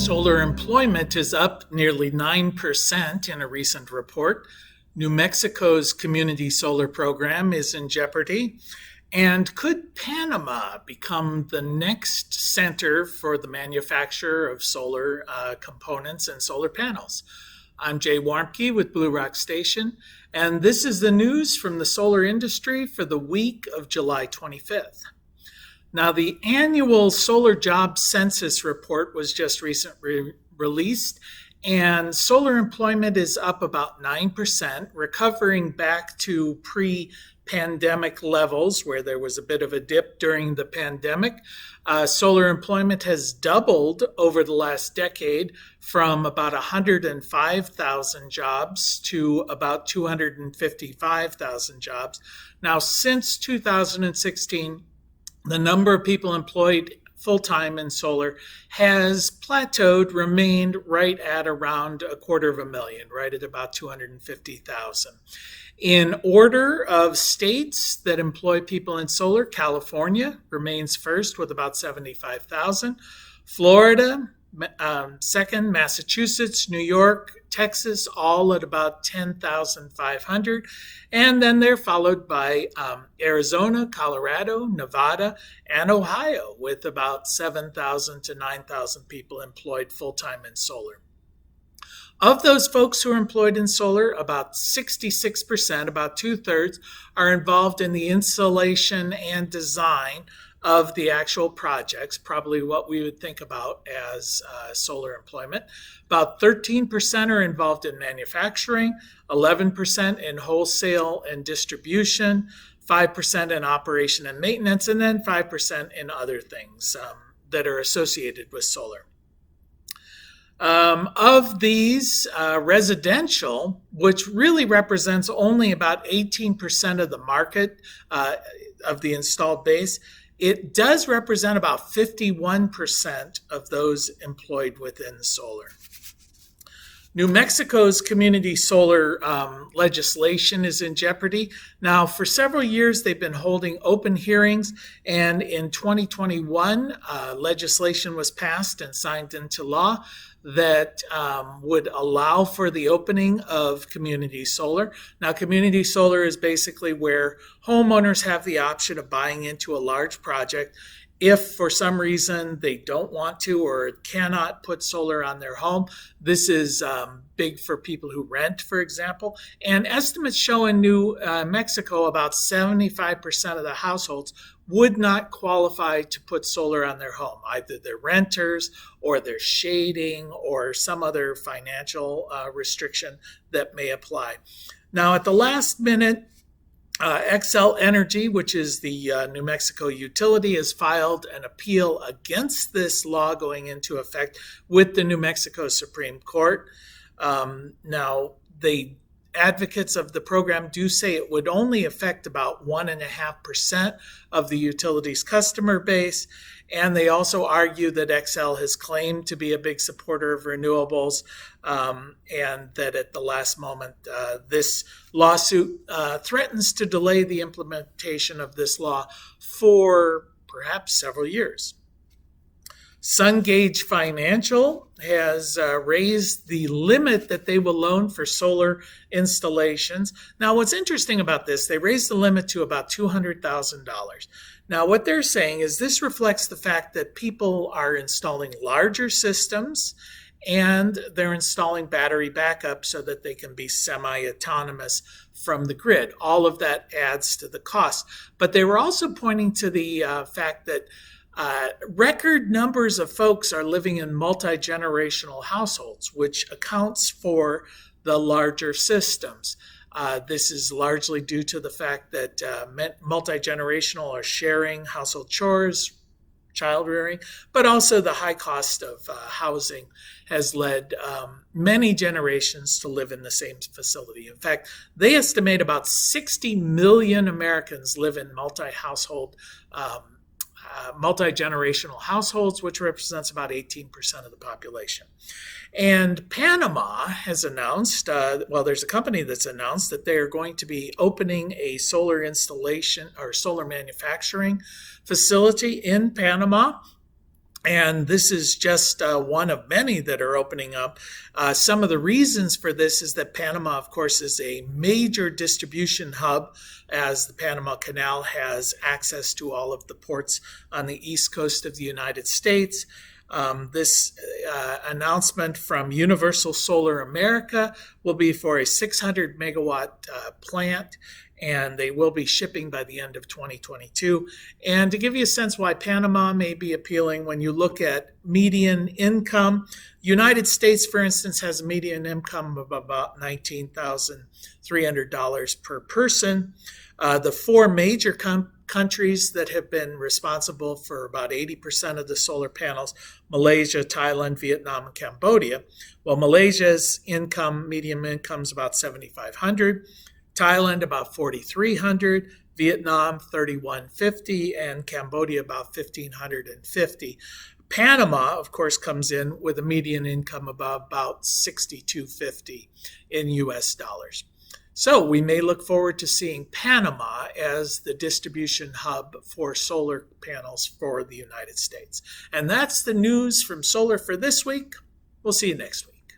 Solar employment is up nearly 9% in a recent report. New Mexico's community solar program is in jeopardy. And could Panama become the next center for the manufacture of solar components and solar panels? I'm Jay Warmke with Blue Rock Station, and this is the news from the solar industry for the week of July 25th. Now, the annual solar jobs census report was just recently released, and solar employment is up about 9%, recovering back to pre-pandemic levels where there was a bit of a dip during the pandemic. Solar employment has doubled over the last decade from about 105,000 jobs to about 255,000 jobs. Now, since 2016, the number of people employed full-time in solar has plateaued, remained right at around 250,000, right at about 250,000. In order of states that employ people in solar, California remains first with about 75,000. Florida, second, Massachusetts, New York, Texas, all at about 10,500. And then they're followed by Arizona, Colorado, Nevada, and Ohio with about 7,000 to 9,000 people employed full-time in solar. Of those folks who are employed in solar, about 66%, about 2/3, are involved in the installation and design of the actual projects, probably what we would think about as solar employment. About 13% are involved in manufacturing, 11% in wholesale and distribution, 5% in operation and maintenance, and then 5% in other things that are associated with solar. Of these, residential, which really represents only about 18% of the market of the installed base, it does represent about 51% of those employed within solar. New Mexico's community solar legislation is in jeopardy. Now, for several years, they've been holding open hearings, and in 2021, legislation was passed and signed into law that would allow for the opening of community solar. Now, community solar is basically where homeowners have the option of buying into a large project. If for some reason they don't want to or cannot put solar on their home, this is big for people who rent, for example. And estimates show in New Mexico about 75% of the households would not qualify to put solar on their home. Either they're renters or they're shading or some other financial restriction that may apply. Now, at the last minute, Xcel Energy, which is the New Mexico utility, has filed an appeal against this law going into effect with the New Mexico Supreme Court. Now, the advocates of the program do say it would only affect about 1.5% of the utility's customer base. And they also argue that Xcel has claimed to be a big supporter of renewables, and that at the last moment, this lawsuit threatens to delay the implementation of this law for perhaps several years. SunGage Financial has raised the limit that they will loan for solar installations. Now, what's interesting about this, they raised the limit to about $200,000. Now, what they're saying is this reflects the fact that people are installing larger systems and they're installing battery backup so that they can be semi-autonomous from the grid. All of that adds to the cost. But they were also pointing to the fact that record numbers of folks are living in multi-generational households, which accounts for the larger systems. This is largely due to the fact that multi-generational are sharing household chores, child rearing, but also the high cost of housing has led many generations to live in the same facility. In fact, they estimate about 60 million Americans live in multi-generational households, which represents about 18% of the population. And Panama has announced, there's a company that's announced that they are going to be opening a solar installation or solar manufacturing facility in Panama. And this is just one of many that are opening up. Some of the reasons for this is that Panama, of course, is a major distribution hub, as the Panama Canal has access to all of the ports on the east coast of the United States. This announcement from Universal Solar America will be for a 600 megawatt plant, and they will be shipping by the end of 2022. And to give you a sense why Panama may be appealing, when you look at median income, United States, for instance, has a median income of about $19,300 per person. The four major countries that have been responsible for about 80% of the solar panels: Malaysia, Thailand, Vietnam, and Cambodia. Well, Malaysia's median income is about $7,500. Thailand about $4,300, Vietnam $3,150, and Cambodia about $1,550. Panama, of course, comes in with a median income of about $6,250 in US dollars. So we may look forward to seeing Panama as the distribution hub for solar panels for the United States. And that's the news from solar for this week. We'll see you next week.